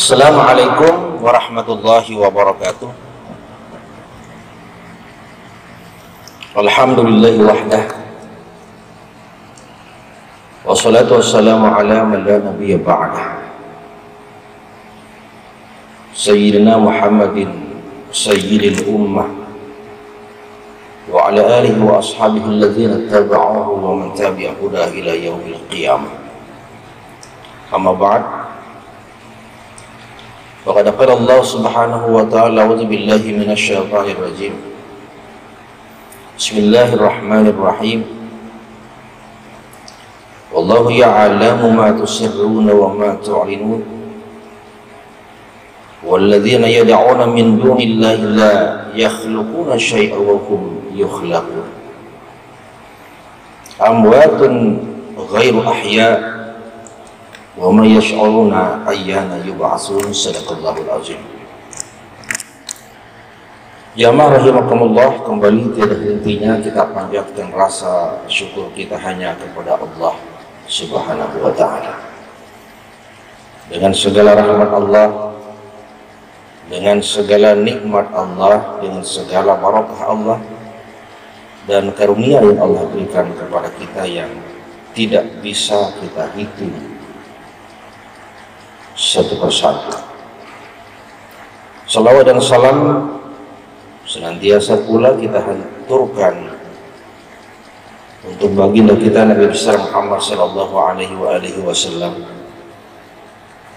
Assalamualaikum warahmatullahi wabarakatuh. Alhamdulillahi wahdah, wassalatu wassalamu ala man la nabiyya ba'dah, Sayyidina Muhammadin sayyidil ummah wa ala alihi wa ashabihi alladhina taba'ahu wa man tabi'a hudah ila yaumil qiyamah. Amma ba'd. Faqad qala Allah subhanahu wa ta'ala, a'udzu billahi minasy syaithanir rajim. Bismillahirrahmanirrahim. Wallahu ya'lamu ma tusirruna wa ma tu'linun. Walladzina yad'una min dunillahi la yakhluquna syai'an wa hum yukhlaqun. Amwatun ghairu ahya' wa may yash'uruna ayyana yub'atsun. Sadaqallahul azim. Jamaah rahimakumullah, kembali tiada hentinya kita panjatkan rasa syukur kita hanya kepada Allah Subhanahu wa ta'ala. Dengan segala rahmat Allah, dengan segala nikmat Allah, dengan segala barakah Allah dan karunia yang Allah berikan kepada kita yang tidak bisa kita hitung satu persatu. Salawat dan salam senantiasa pula kita haturkan untuk baginda kita Nabi besar Muhammad sallallahu alaihi wasallam,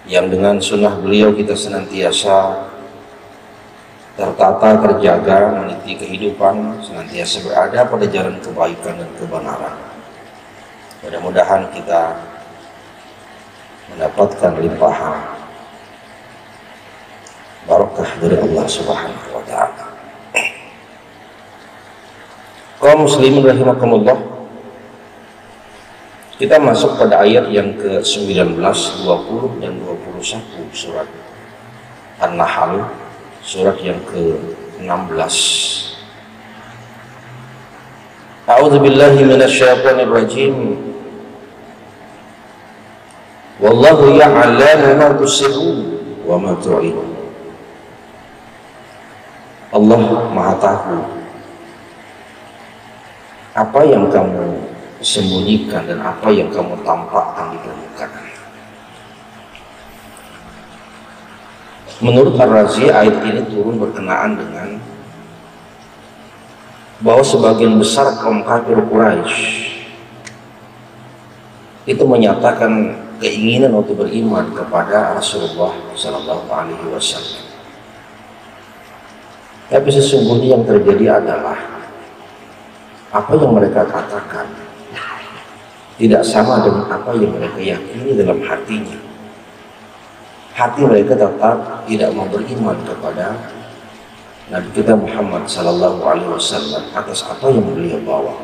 yang dengan sunnah beliau kita senantiasa tertata, terjaga, meniti kehidupan, senantiasa berada pada jalan kebaikan dan kebenaran. Mudah-mudahan kita mendapatkan limpahan barakah dari Allah Subhanahu wa ta'ala. Kaum muslimin rahimakumullah, kita masuk pada ayat yang ke-19, 20 dan 21 surat An-Nahl, surat yang ke-16. A'udzu billahi minasyaitonir rajim. Wallahu ya'lamu ma tusirrun wa ma tu'linun. Allah Maha tahu apa yang kamu sembunyikan dan apa yang kamu tampakkan di permukaan. Menurut Ar-Razi, ayat ini turun berkenaan dengan bahwa sebagian besar kaum kafir Quraisy itu menyatakan keinginan untuk beriman kepada Rasulullah Sallallahu Alaihi Wasallam. Tapi sesungguhnya yang terjadi adalah apa yang mereka katakan tidak sama dengan apa yang mereka yakini dalam hatinya. Hati mereka tetap tidak mau beriman kepada Nabi kita Muhammad Sallallahu Alaihi Wasallam atas apa yang beliau bawa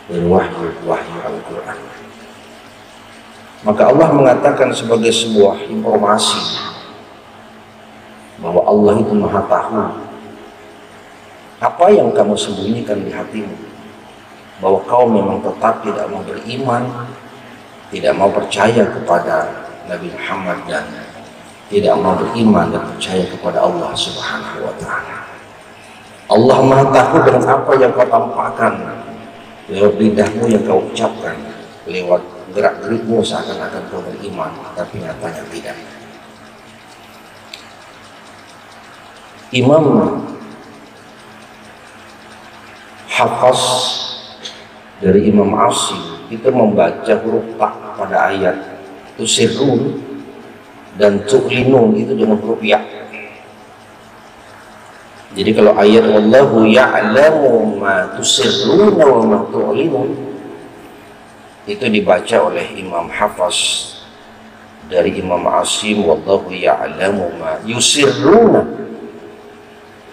dari wahyu Al-Quran. Maka Allah mengatakan sebagai sebuah informasi bahwa Allah itu Maha tahu apa yang kamu sembunyikan di hatimu, bahwa kau memang tetap tidak mau beriman, tidak mau percaya kepada Nabi Muhammad dan tidak mau beriman dan percaya kepada Allah Subhanahu wa ta'ala. Allah Maha tahu dengan apa yang kau tampakkan lewat lidahmu, yang kau ucapkan lewat gerak-gerikmu seakan-akan kau beriman, tapi nyatanya tidak. Imam Hafaz dari Imam Asim itu membaca huruf ta pada ayat tusirrun dan tu'linun itu dengan huruf ya. Jadi kalau ayat wallahu ya'lamu ma tusirruna wa ma tu'linun itu dibaca oleh Imam Hafaz dari Imam Asim wallahu ya'lamu ma yusirruna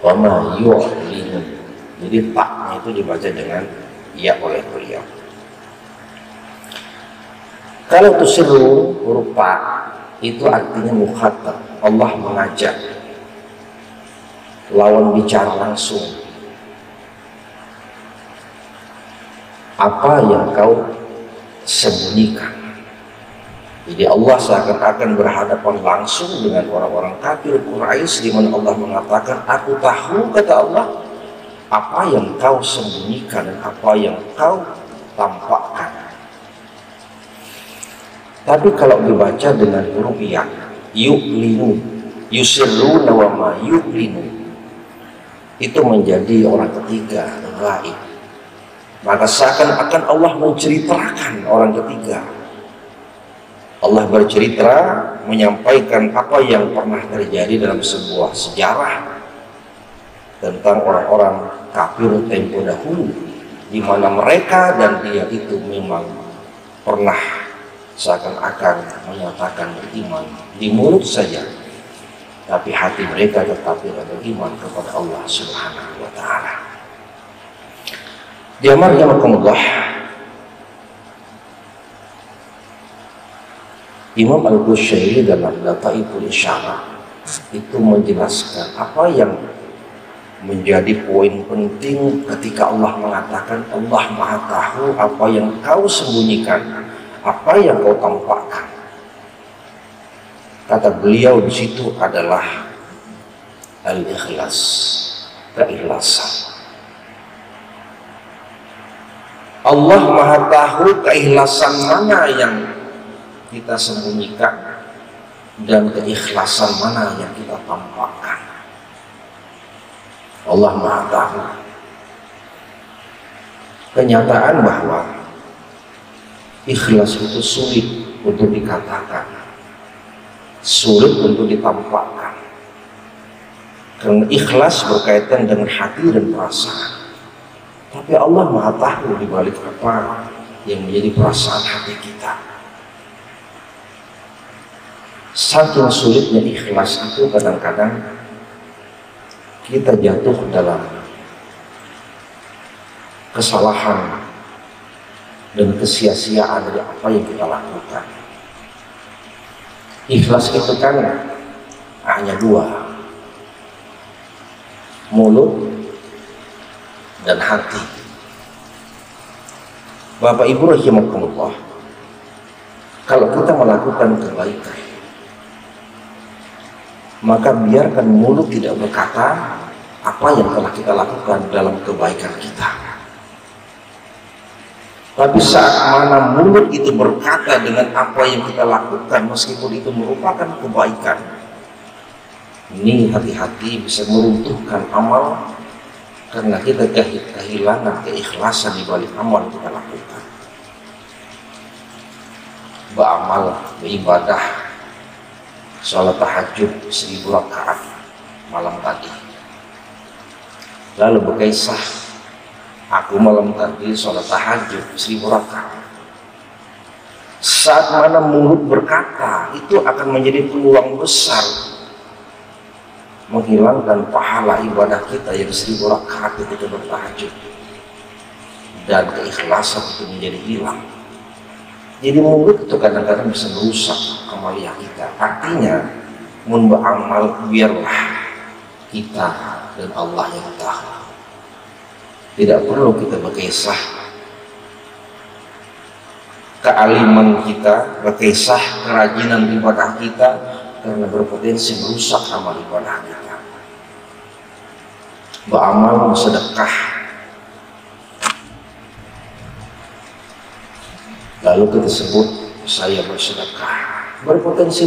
wa ma yu'linun. Jadi taknya itu dibaca dengan ya oleh beliau. Kalau tusirru huruf ta itu artinya mukhatab, Allah mengajak, lawan bicara langsung. Apa yang kau sembunyikan Jadi Allah seakan-akan berhadapan langsung dengan orang-orang kafir Quraisy, di mana Allah mengatakan, aku tahu, kata Allah, apa yang kau sembunyikan dan apa yang kau tampakkan. Tapi kalau dibaca dengan huruf ya, yu'linu, yusirruna wa ma yu'linu, itu menjadi orang ketiga, ghaib. Maka seakan-akan Allah menceritakan orang ketiga. Allah bercerita, menyampaikan apa yang pernah terjadi dalam sebuah sejarah tentang orang-orang kafir tempo dahulu, di mana mereka dan dia itu memang pernah seakan-akan menyatakan beriman di mulut saja, tapi hati mereka tetap tidak beriman kepada Allah Subhanahu wa Ta'ala. Jamaah rahimakumullah, Imam Al-Bushairi dalam Lataiful Isyarah itu menjelaskan apa yang menjadi poin penting ketika Allah mengatakan Allah Maha Tahu apa yang kau sembunyikan, apa yang kau tampakkan. Kata beliau di situ adalah al-ikhlas, keikhlasan. Allah Maha Tahu keikhlasan mana yang kita sembunyikan dan keikhlasan mana yang kita tampakkan. Allah Maha Tahu. Kenyataan bahwa ikhlas itu sulit untuk dikatakan, sulit untuk ditampakkan, karena ikhlas berkaitan dengan hati dan perasaan. Tapi Allah Maha Tahu di balik apa yang menjadi perasaan hati kita. Saking sulitnya ikhlas itu, kadang-kadang kita jatuh dalam kesalahan dan kesia-siaan dari apa yang kita lakukan. Ikhlas itu kan hanya dua, mulut dan hati. Bapak Ibu rahimakumullah, kalau kita melakukan kebaikan, maka biarkan mulut tidak berkata apa yang telah kita lakukan dalam kebaikan kita. Tapi saat mana mulut itu berkata dengan apa yang kita lakukan, meskipun itu merupakan kebaikan, ini hati-hati bisa meruntuhkan amal, karena kita kehilangan keikhlasan di balik amal yang kita lakukan. Beramal, beribadah, sholat tahajud 1000 rakaat malam tadi, lalu berkisah, aku malam tadi sholat tahajud 1000 rakaat. Saat mana mulut berkata, itu akan menjadi peluang besar menghilangkan pahala ibadah kita yang 1000 rakaat ketika bertahajud, dan keikhlasan itu menjadi hilang. Jadi mulut itu kadang-kadang bisa merusak amalia kita. Artinya, mun beramal biarlah kita dan Allah yang tahu. Tidak perlu kita berkisah kealiman kita, berkisah kerajinan ibadah kita, karena berpotensi merusak amal ibadah kita. Beramal, sedekah, lalu kita sebut saya bersedekah, berpotensi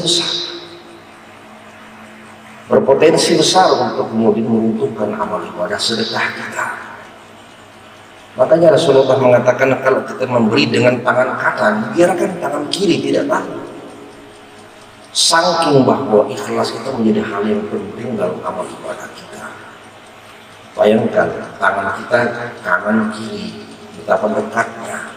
besar untuk kemudian meruntuhkan amal ibadah sedekah kita. Makanya Rasulullah mengatakan, kalau kita memberi dengan tangan kanan, biarkan tangan kiri tidak tahu. Saking bahwa ikhlas itu menjadi hal yang penting dalam amal ibadah kita. Bayangkan tangan kita kanan kiri, betapa dekatnya.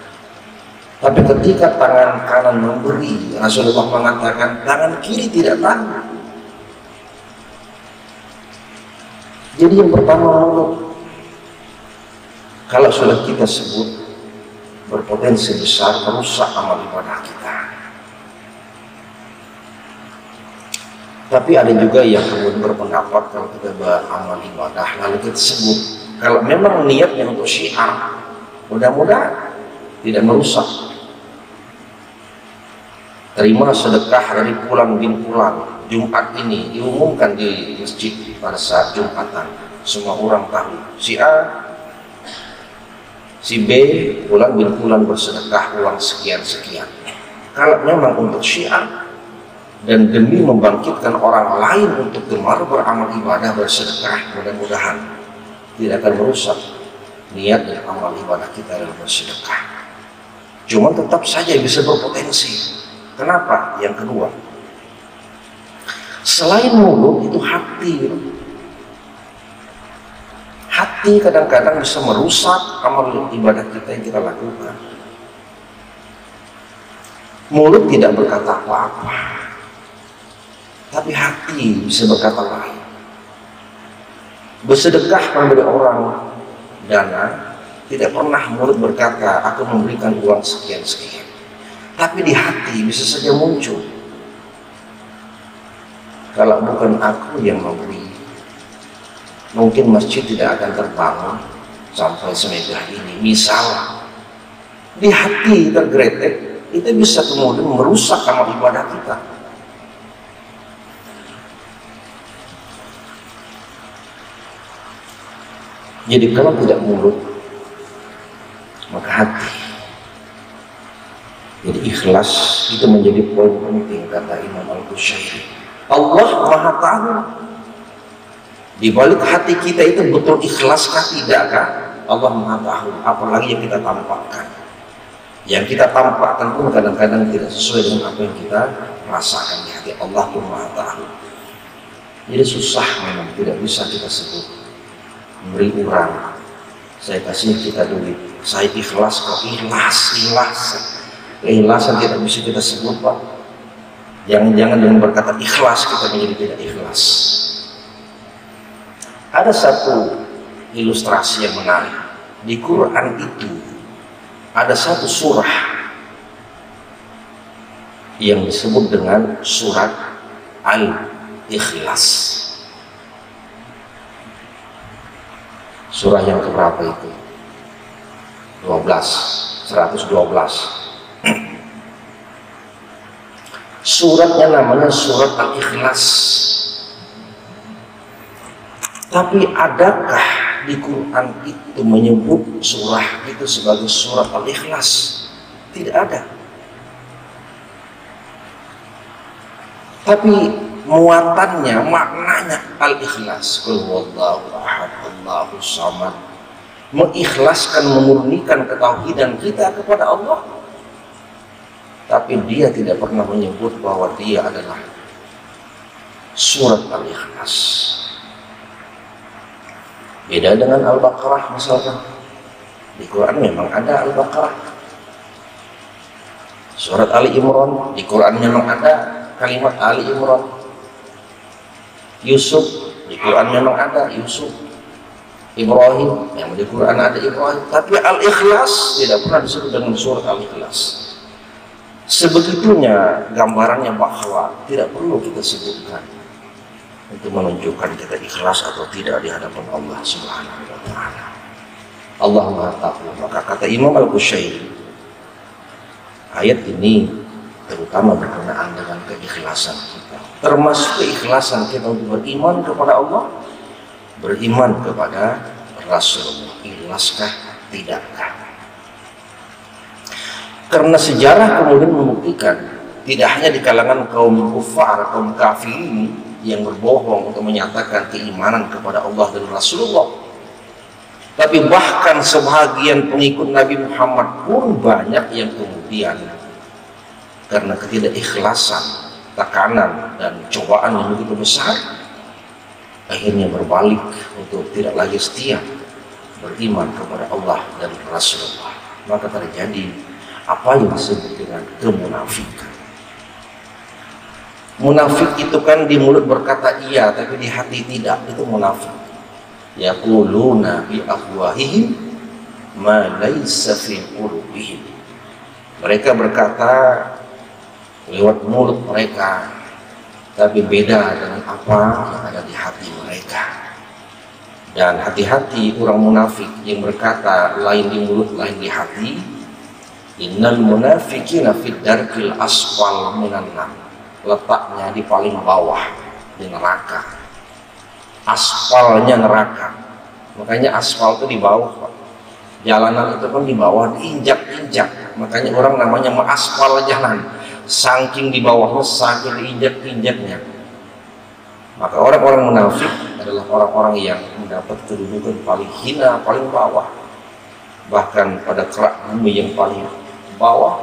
Tapi ketika tangan kanan memberi, Rasulullah mengatakan tangan kiri tidak tahu. Jadi yang pertama, mulut. Kalau sudah kita sebut, berpotensi besar merusak amal ibadah kita. Tapi ada juga yang kemudian berpendapat, kalau kita beramal ibadah lalu kita sebut, kalau memang niatnya untuk syiar, mudah-mudahan tidak merusak. terima sedekah dari Fulan bin Fulan Jumat ini, diumumkan di masjid pada saat Jumatan, semua orang tahu si A, si B, Fulan bin Fulan bersedekah uang sekian-sekian. Kalau memang untuk syiar dan demi membangkitkan orang lain untuk gemar beramal ibadah bersedekah, mudah-mudahan tidak akan merusak niat dan amal ibadah kita dalam bersedekah. Cuma tetap saja bisa berpotensi. Kenapa? Yang kedua, selain mulut itu hati. Hati kadang-kadang bisa merusak amal ibadah kita yang kita lakukan. Mulut tidak berkata apa-apa, tapi hati bisa berkata lain. Bersedekah memberi orang dana, tidak pernah mulut berkata aku memberikan uang sekian-sekian, tapi di hati bisa saja muncul, kalau bukan aku yang memberi, mungkin masjid tidak akan terbangun sampai semegah ini. Misal di hati tergeletek, itu bisa kemudian merusak amal ibadah kita. Jadi kalau tidak mulut, maka hati. Jadi ikhlas itu menjadi poin penting, kata Imam Al-Qushairi. Allah Maha tahu di balik hati kita itu betul ikhlaskah tidakkah, Allah Maha tahu. Apalagi yang kita tampakkan. Yang kita tampakkan pun kadang-kadang tidak sesuai dengan apa yang kita rasakan di hati. Allah pun Maha tahu. Jadi susah memang, tidak bisa kita sebut. Memberi orang, saya kasih kita duit, saya ikhlas kok. Ikhlasan tidak bisa kita sebut, Pak. Jangan-jangan dengan berkata ikhlas kita menjadi tidak ikhlas. Ada satu ilustrasi yang menarik. Di Quran itu ada satu surah yang disebut dengan surat Al-Ikhlas. Surah yang keberapa itu? 112. Suratnya namanya surat Al-Ikhlas. Tapi adakah di Quran itu menyebut surah itu sebagai surat Al-Ikhlas? Tidak ada. Tapi muatannya, maknanya Al-Ikhlas. Qul huwallahu ahad, Allahus samad. Mengikhlaskan, memurnikan ketauhidan kita kepada Allah. Tapi dia tidak pernah menyebut bahwa dia adalah surat Al-Ikhlas. Beda dengan Al-Baqarah misalkan. Di Quran memang ada Al-Baqarah. Surat Ali Imran, di Quran memang ada kalimat Ali Imran. Yusuf, di Quran memang ada Yusuf. Ibrahim, yang di Quran ada Ibrahim. Tapi Al-Ikhlas tidak pernah disebut dengan surat Al-Ikhlas. Sebegitunya gambarannya bahwa tidak perlu kita sebutkan untuk menunjukkan kita ikhlas atau tidak di hadapan Allah Subhanahu wa Ta'ala. Allah Maha tahu. Maka kata Imam Al-Qushairi, ayat ini terutama berkenaan dengan keikhlasan kita, termasuk keikhlasan kita untuk beriman kepada Allah, beriman kepada Rasulullah. Ikhlaskah tidakkah? Karena sejarah kemudian membuktikan tidak hanya di kalangan kaum kufar, kaum kafirin yang berbohong untuk menyatakan keimanan kepada Allah dan Rasulullah, tapi bahkan sebagian pengikut Nabi Muhammad pun banyak yang kemudian karena ketidakikhlasan, tekanan dan cobaan yang begitu besar, akhirnya berbalik untuk tidak lagi setia beriman kepada Allah dan Rasulullah. Maka terjadi apa yang disebut dengan kemunafikan. Munafik itu kan di mulut berkata iya, tapi di hati tidak. Itu munafik. Yaquluna bi afwahihim ma laysa fi qulubihim. Mereka berkata lewat mulut mereka, tapi beda dengan apa yang ada di hati mereka. Dan hati-hati orang munafik yang berkata lain di mulut lain di hati, Innal munafiqina fid darkil asfal minan nar. Letaknya di paling bawah di neraka. Aspalnya neraka. Makanya aspal itu di bawah, Pak. Jalanan itu kan di bawah, diinjak-injak. Makanya orang namanya mengaspal jalan. Saking di bawahnya, saking diinjak-injaknya. Maka orang-orang munafik adalah orang-orang yang mendapat kedudukan paling hina, paling bawah. Bahkan pada kerak bumi yang paling bawah,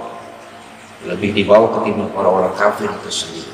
lebih di bawah ketimbang orang-orang kafir itu sendiri.